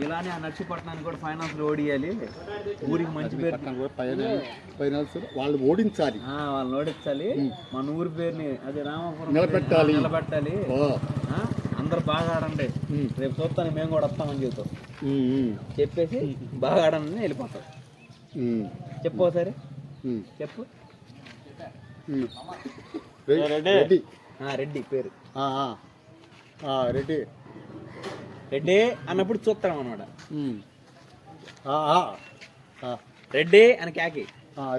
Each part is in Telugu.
ఇలానే ఆ నర్సీపట్నానికి కూడా ఫైనాన్స్ లో ఓడియాలి, ఊరికి మంచి పేరు ఫైనాన్స్ వాళ్ళు ఓడించాలి, వాళ్ళని ఓడించాలి, మన ఊరి పేరుని అదే రామాపురం నిలబెట్టాలి. అందరు బాగా ఆడండి, రేపు చూస్తాను మేము కూడా వస్తామని చెబుతాం, చెప్పేసి బాగా ఆడని వెళ్ళిపోతాం. చెప్పు ఒకసారి చెప్పు. రెడ్డి పేరు రెడ్డి అన్నప్పుడు చూస్తాం అనమాట. రెడ్డి అని క్యాకి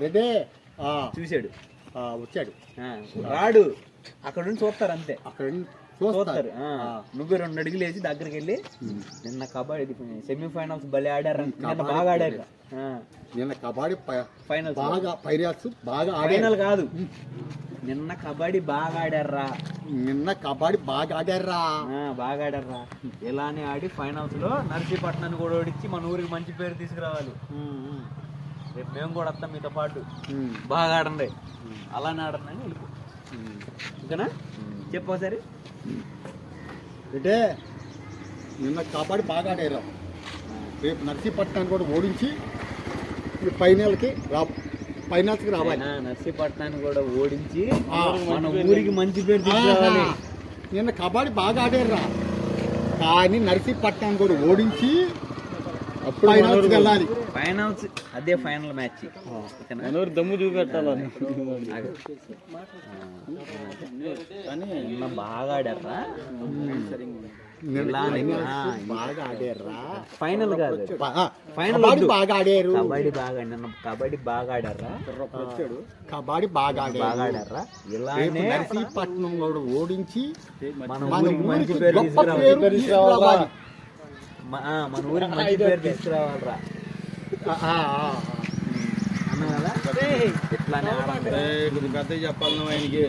రెడ్డి చూశాడు, వచ్చాడు, రాడు, అక్కడ నుంచి చూస్తారు అంతే, అక్కడ చూస్తారు. నువ్వు 2 అడుగులు వేసి దగ్గరికి వెళ్ళి నిన్న కబడ్డీ సెమీఫైనల్స్ భలే ఆడారు, నిన్న బాగా ఆడారు, నిన్న కబడ్డీ ఫైనల్ బాగా ఫైనల్ కాదు, నిన్న కబడ్డీ బాగా ఆడారా, బాగా ఆడారా. ఇలానే ఆడి ఫైనల్స్ లో నర్సీపట్నాన్ని కూడా ఓడించి మన ఊరికి మంచి పేరు తీసుకురావాలి. రేపు మేము కూడా వస్తాం మీతో పాటు, బాగా ఆడండి, అలానే ఆడండి అని వెళ్ళిపో. ఓకేనా? చెప్పు సరే. అంటే నిన్న కబడ్డీ బాగా ఆడారు, రేపు నర్సీపట్నాన్ని కూడా ఓడించి ఫైనల్స్కి రావాలి. నర్సీపట్నాన్ని కూడా ఓడించి మన ఊరికి మంచి పేరు తీసుకురావాలి. నిన్న కబడ్డీ బాగా ఆడారా, కానీ నర్సీపట్నాన్ని కూడా ఓడించి ఫైనల్స్ వెళ్ళాలి. ఫైనల్స్ అదే ఫైనల్ మ్యాచ్, దమ్ము చూపెట్టాలని బాగా ఆడారా, బాగా ఆడారా, ఫైనల్ కాదు ఫైనల్ బాగా ఆడారు, కబడ్డీ బాగా ఆడారా, కబడ్డీ బాగా ఆడారా. ఇలానే నర్సీపట్నం కూడా ఓడించి మన ఊరికి మంచి పేరు తీసుకురావాలి, మన ఊరికి మంచి పేరు తీసుకురావాలరా అన్నా కదా. ఇట్లానే పెద్ద చెప్పాలి నువ్వు ఆయనకి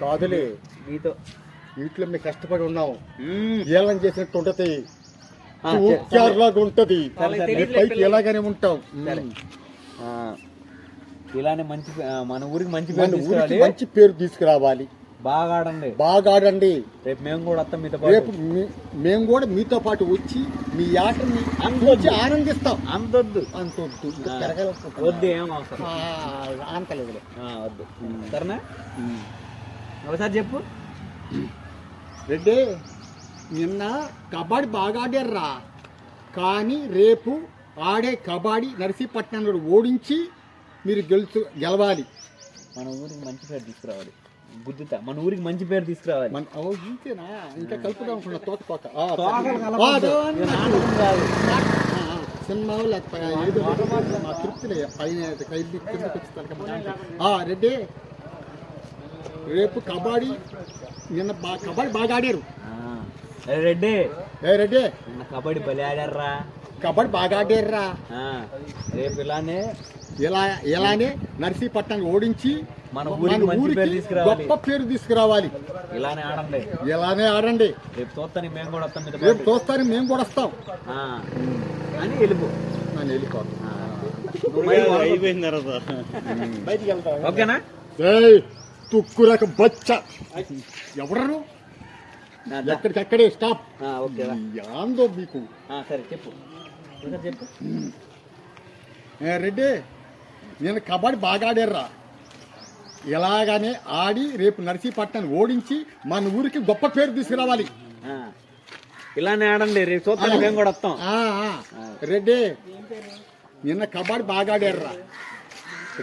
కాదులే, మీతో వీటిలో మేము కష్టపడి ఉన్నాం, ఏళ్ళని చేసినట్టు ఉంటది, లాగా ఉంటది, పైకి ఎలాగనే ఉంటాం. ఇలానే మంచి మన ఊరికి మంచి పేరు తీసుకురావాలి, బాగా ఆడండి. రేపు మేము కూడా వస్తాం మీతో పాటు, రేపు మేము కూడా మీతో పాటు వచ్చి మీ ఆటని ఆనందిస్తాం. అంతొద్దు వద్దు, ఏం అవసరం అంతలేదులే, వద్దు. సరేనా? ఒకసారి చెప్పు. రెడ్డి నిన్న కబడ్డీ బాగా ఆడారా, కానీ రేపు ఆడే కబడ్డీ నర్సీపట్నాన్ని ఓడించి మీరు గెలవాలి, మన ఊరికి మంచి పేరు తీసుకురావాలి. గుద్దుతా, మన ఊరికి మంచి పేరు తీసుకురావాలి. ఇంకా కలుపుదాం అనుకున్నా తోటపాక సినిమా తృప్తిలే పైన రెడ్డి రేపు కబడ్డీ నిన్న కబడ్డీ బాగా ఆడారు. రెడ్డి నిన్న కబడ్డీ భలే ఆడారా, కబడ్డీ బాగా ఆడారా. రేపు ఇలానే నర్సీపట్నం ఓడించి మన ఊరికి గొప్ప పేరు తీసుకురావాలి. ఇలానే ఆడండి. రేపు చూస్తాను మేము కూడా వస్తాం అని అయిపోయిన తర్వాత బయటికి వెళ్తాం. ఓకేనా? తుక్కురక బచ్చ ఎవరు ఎక్కడికక్కడే స్టాప్. యాందో మీకు. సరే చెప్పు. రెడ్డి నేను కబడ్డీ బాగా ఆడారా, ఎలాగానే ఆడి రేపు నర్సీపట్నాన్ని ఓడించి మన ఊరికి గొప్ప పేరు తీసుకురావాలి. ఇలానే ఆడండి, రేపు చూస్తాను మేము కూడా వస్తాం. రెడ్డి నిన్న కబడ్డీ బాగా ఆడారా,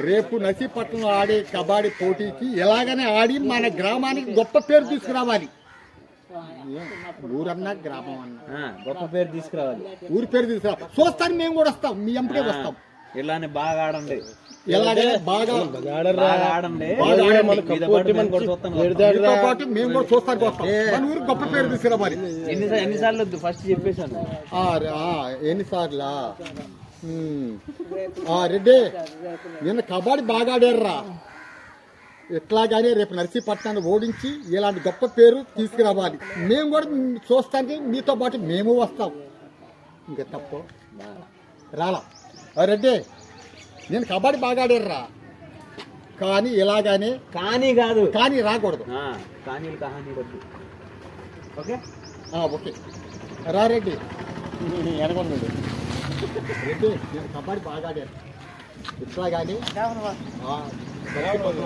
రేపు నర్సీపట్నంలో ఆడే కబడ్డీ పోటీకి ఎలాగనే ఆడి మన గ్రామానికి గొప్ప పేరు తీసుకురావాలి. ఊరన్నా గ్రామం అన్నా గొప్ప పేరు తీసుకురావాలి, ఊరి పేరు తీసుకురావాలి. చూస్తాను మేము కూడా వస్తాం, మీ ఎంపటే వస్తాం. ఇలానే బాగా ఆడండి, ఎలాగే బాగా ఆడండి. మేము కూడా చూస్తాను వస్తాం, మన ఊరికి గొప్ప పేరు తీసుకురావాలి. ఎన్నిసార్లు వద్దు, ఫస్ట్ చెప్పేశాను. ఎన్నిసార్లా? రెడ్డి నిన్న కబడ్డీ బాగా ఆడారా, ఎట్లాగానే రేపు నర్సీపట్నాన్ని ఓడించి ఇలాంటి గొప్ప పేరు తీసుకురావాలి. మేము కూడా చూస్తానికి మీతో పాటు మేము వస్తాం. ఇంకా తప్పు రాలా? రెడ్డి నేను కబడ్డీ బాగా ఆడారా, కానీ ఇలాగానే కానీ రాకూడదు. ఓకే ఓకే రా రెడ్డి. వెనకొన్నాడు. రెడ్డి నేను కబడ్డీ బాగా ఆడాను. ఇట్లాగానే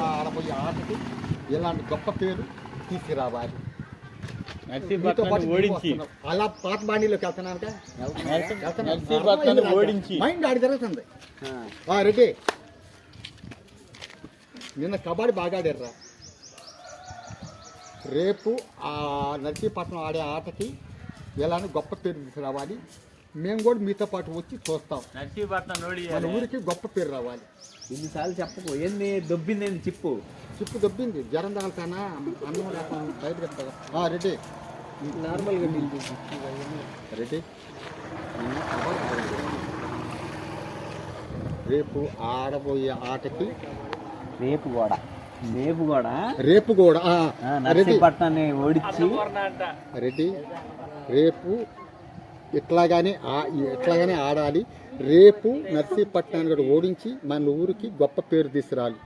ఆడబోయే ఆటకి ఇలాంటి గొప్ప పేరు తీసుకురావాలి. నర్సీపట్నాన్ని ఓడించి అలా పాత బాణీలోకి వెళ్తున్నాను నర్సీపట్నాన్ని ఓడించి మైండ్ ఆడి జరుగుతుంది. రెడ్డి నిన్న కబడ్డీ బాగా ఆడారురా. రేపు ఆ నర్సీపట్నం ఆడే ఆటకి ఎలాంటి గొప్ప పేరు తీసుకురావాలి. మేము కూడా మీతో పాటు వచ్చి చూస్తాం. నర్సీపట్నం మన ఊరికి గొప్ప పేరు రావాలి. ఇన్నిసార్లు చెప్పకు ఏంది దొబ్బింది ఏంది చిప్పు చిప్పు దొబ్బింది జ్వరం తగలుతానా అన్నం బయటకు వస్తా. రెడ్డి నార్మల్గా రెడ్డి రేపు ఆడబోయే ఆటకి రేపు కూడా నర్సీపట్నాన్ని ఓడించి రెడ్డి రేపు ఇట్లాగానే ఆడాలి. రేపు నర్సీపట్నాన్ని కూడా ఓడించి మన ఊరికి గొప్ప పేరు తీసుకురాలి.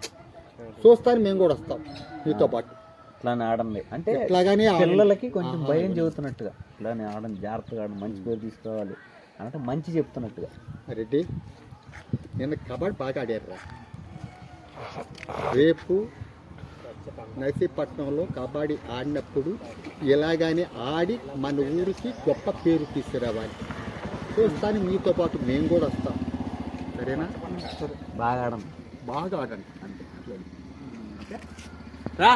చూస్తాను మేము కూడా వస్తాం మీతో పాటు. ఇట్లానే ఆడండి అంటే ఇట్లాగానే పిల్లలకి కొంచెం భయం చెబుతున్నట్టుగా ఇట్లానే ఆడండి, జాగ్రత్తగా ఆడండి, మంచి పేరు తీసుకోవాలి అంటే మంచి చెప్తున్నట్టుగా. రెడ్డి నిన్న కబడ్డీ బాగా ఆడారురా. రేపు నర్సీపట్నంలో కబడ్డీ ఆడినప్పుడు ఇలాగానే ఆడి మన ఊరికి గొప్ప పేరు తీసుకురావాలి. చూస్తాను మీతో పాటు మేము కూడా వస్తాం. సరేనా? బాగా ఆడండి. బాగా ఆడండి. రా.